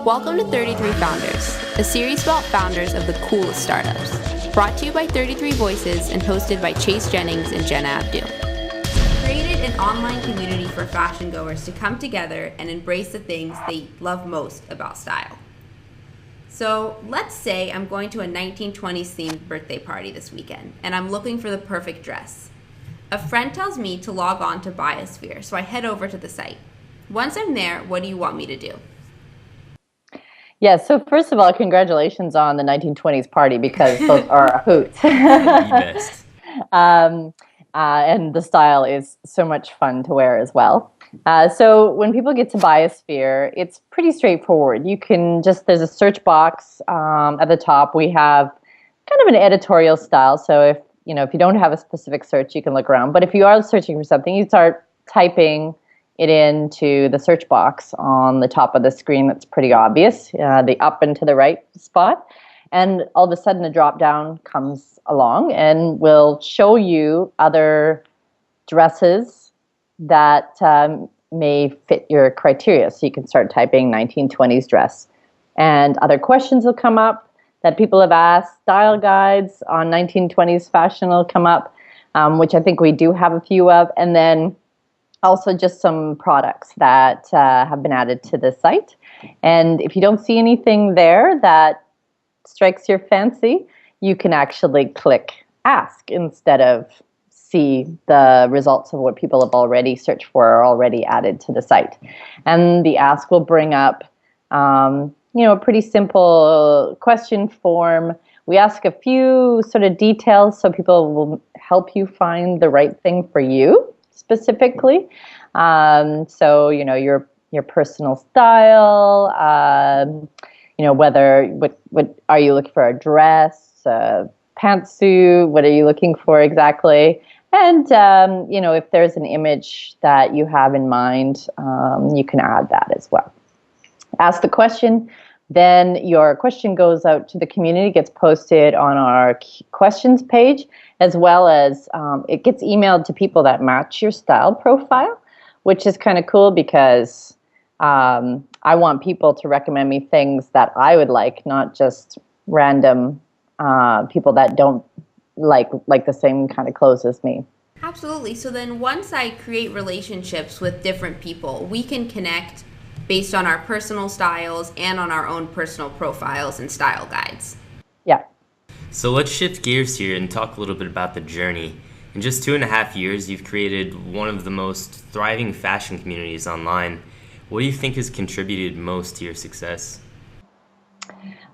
Welcome to 33 Founders, a series about founders of the coolest startups. Brought to you by 33 Voices and hosted by Chase Jennings and Jenna Abdul. Created an online community for fashion goers to come together and embrace the things they love most about style. So let's say I'm going to a 1920s themed birthday party this weekend and I'm looking for the perfect dress. A friend tells me to log on to Buyosphere, so I head over to the site. Once I'm there, what do you want me to do? Yeah, so first of all, congratulations on the 1920s party because those are a hoot. Best. And the style is so much fun to wear as well. So when people get to Buyosphere, it's pretty straightforward. You can there's a search box at the top. We have kind of an editorial style. So if you don't have a specific search, you can look around. But if you are searching for something, you start typing it into the search box on the top of the screen. That's pretty obvious, the up and to the right spot. And all of a sudden a drop down comes along and will show you other dresses that may fit your criteria. So you can start typing 1920s dress. And other questions will come up that people have asked. Style guides on 1920s fashion will come up, which I think we do have a few of. And then also just some products that have been added to the site. And if you don't see anything there that strikes your fancy, you can actually click ask instead of see the results of what people have already searched for or already added to the site. And the ask will bring up a pretty simple question form. We ask a few sort of details so people will help you find the right thing for you specifically. So your personal style, what are you looking for, a dress, a pantsuit, what are you looking for exactly? And, if there's an image that you have in mind, you can add that as well. Ask the question, then your question goes out to the community, gets posted on our questions page, as well as it gets emailed to people that match your style profile, which is kind of cool because I want people to recommend me things that I would like, not just random people that don't like the same kind of clothes as me. Absolutely. So then once I create relationships with different people, we can connect based on our personal styles and on our own personal profiles and style guides. Yeah. So let's shift gears here and talk a little bit about the journey. In just 2.5 years, you've created one of the most thriving fashion communities online. What do you think has contributed most to your success?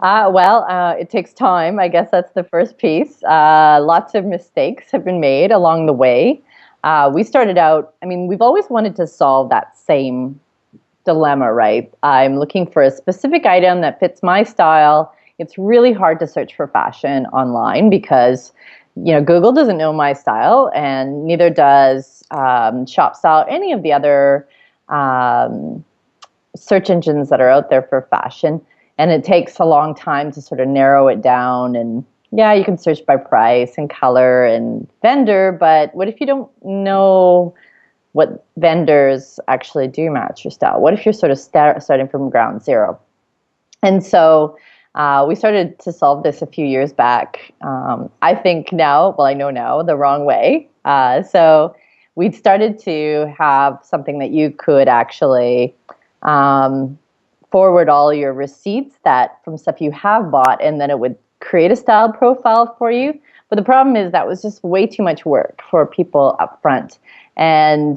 It takes time. I guess that's the first piece. Lots of mistakes have been made along the way. We started out, we've always wanted to solve that same dilemma, right? I'm looking for a specific item that fits my style. It's really hard to search for fashion online because, Google doesn't know my style and neither does ShopStyle, any of the other search engines that are out there for fashion. And it takes a long time to sort of narrow it down. And yeah, you can search by price and color and vendor, but what if you don't know what vendors actually do match your style? What if you're sort of starting from ground zero? And so we started to solve this a few years back. I think now, I know now, the wrong way. So we started to have something that you could actually forward all your receipts from stuff you have bought, and then it would create a style profile for you. But the problem is that was just way too much work for people up front. And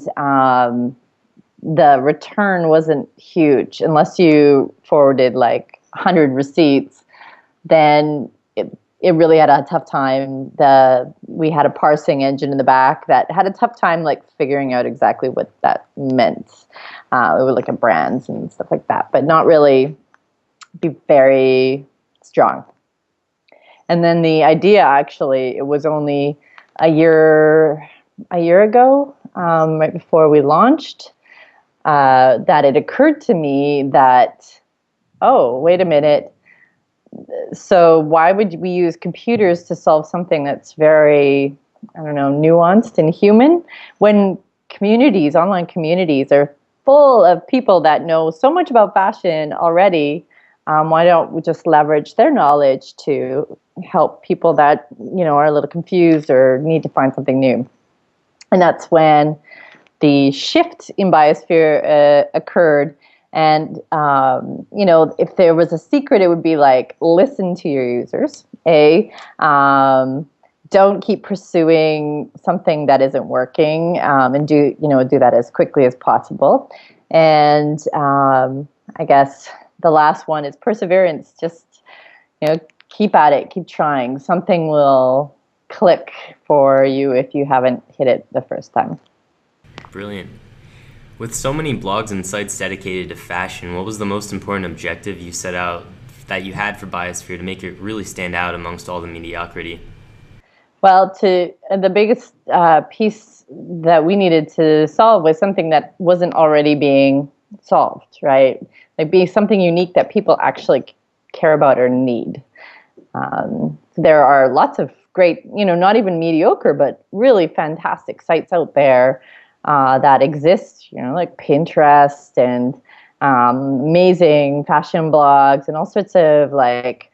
the return wasn't huge. Unless you forwarded like 100 receipts, then it really had a tough time. We had a parsing engine in the back that had a tough time figuring out exactly what that meant. It would look at brands and stuff like that, but not really be very strong. And then the idea, actually, it was only a year ago, right before we launched, that it occurred to me that, oh, wait a minute. So why would we use computers to solve something that's very, nuanced and human, when online communities are full of people that know so much about fashion already, Why don't we just leverage their knowledge to help people that, are a little confused or need to find something new? And that's when the shift in Biosphere occurred. And, if there was a secret, it would be like, listen to your users. Don't keep pursuing something that isn't working, and do that as quickly as possible. And I guess the last one is perseverance. Just, keep at it, keep trying. Something will click for you if you haven't hit it the first time. Brilliant. With so many blogs and sites dedicated to fashion, what was the most important objective you set out that you had for Biosphere to make it really stand out amongst all the mediocrity? Well, the biggest piece that we needed to solve was something that wasn't already being solved, right? Like, be something unique that people actually care about or need. There are lots of great, not even mediocre, but really fantastic sites out there that exist, like Pinterest and amazing fashion blogs and all sorts of like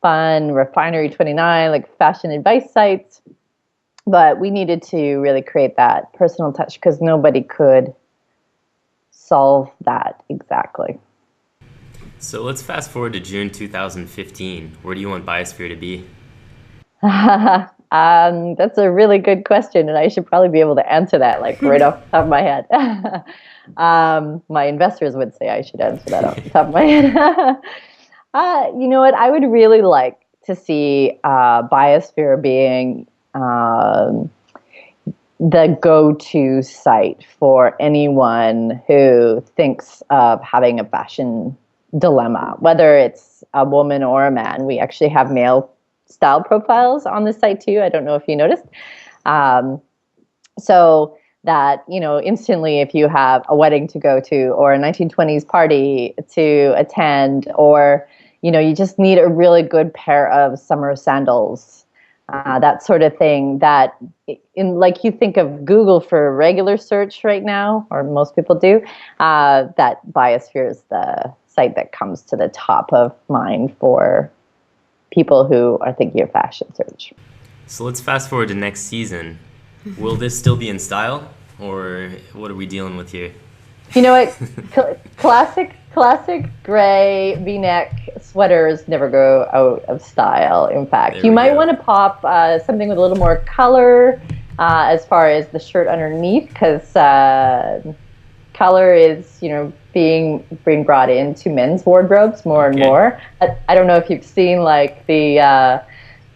fun Refinery 29, like fashion advice sites. But we needed to really create that personal touch because nobody could solve that exactly. So let's fast forward to June 2015. Where do you want Biosphere to be? That's a really good question, and I should probably be able to answer that like right off the top of my head. My investors would say I should answer that off the top of my head. You know what? I would really like to see Biosphere being the go-to site for anyone who thinks of having a fashion dilemma, whether it's a woman or a man. We actually have male style profiles on the site too. I don't know if you noticed. So that, instantly if you have a wedding to go to or a 1920s party to attend, or, you just need a really good pair of summer sandals, that sort of thing, that like you think of Google for regular search right now, or most people do, that Biosphere is the site that comes to the top of mind for people who are thinking of fashion search. So let's fast forward to next season. Will this still be in style, or what are we dealing with here? You know what? Classic gray V-neck sweaters never go out of style. In fact, you might want to pop something with a little more color as far as the shirt underneath, because color is, being brought into men's wardrobes more and more. I don't know if you've seen like the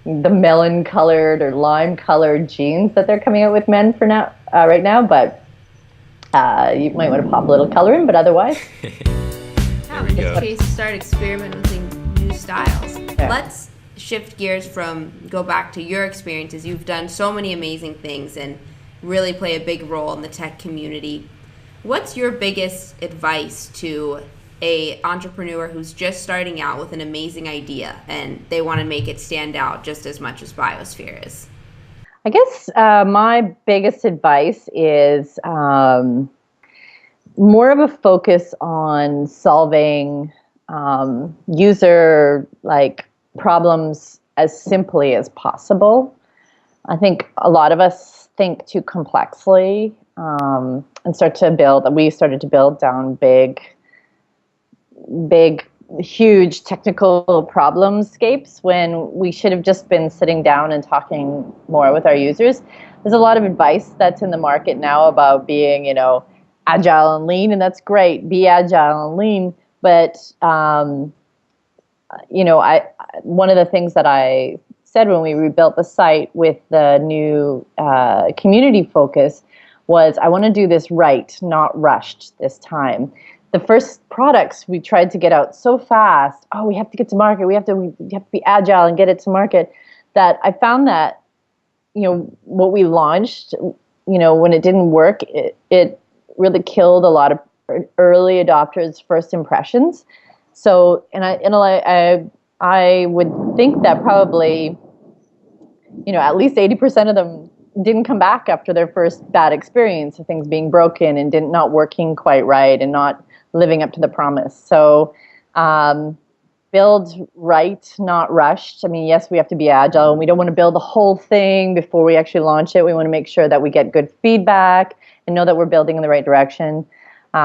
melon colored or lime colored jeans that they're coming out with men for now, right now, but you might want to pop a little color in, but otherwise. Chase start experimenting with new styles. Yeah. Let's shift gears go back to your experiences. You've done so many amazing things and really play a big role in the tech community. What's your biggest advice to a entrepreneur who's just starting out with an amazing idea and they want to make it stand out just as much as Biosphere is? I guess my biggest advice is more of a focus on solving user problems as simply as possible. I think a lot of us think too complexly and we started to build down big, huge technical problemscapes when we should have just been sitting down and talking more with our users. There's a lot of advice that's in the market now about being, agile and lean, and that's great. Be agile and lean, but one of the things that I said when we rebuilt the site with the new community focus was, I want to do this right, not rushed this time. The first products we tried to get out so fast. Oh, we have to get to market. We have to be agile and get it to market. That I found that, what we launched, when it didn't work, it really killed a lot of early adopters' first impressions. So, I would think that probably, at least 80% of them didn't come back after their first bad experience of things being broken and not working quite right and not living up to the promise. So, build right, not rushed. I mean, yes, we have to be agile, and we don't want to build the whole thing before we actually launch it. We want to make sure that we get good feedback and know that we're building in the right direction.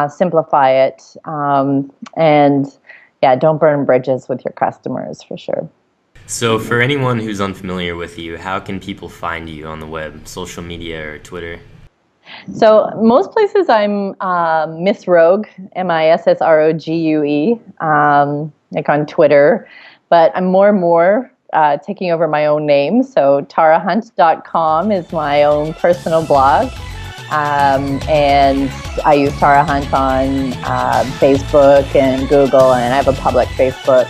Simplify it, and yeah, don't burn bridges with your customers, for sure. So for anyone who's unfamiliar with you, how can people find you on the web, social media or Twitter? So most places I'm Miss Rogue, MISSROGUE, like on Twitter, but I'm more and more taking over my own name. So tarahunt.com is my own personal blog. And I use Tara Hunt on Facebook and Google, and I have a public Facebook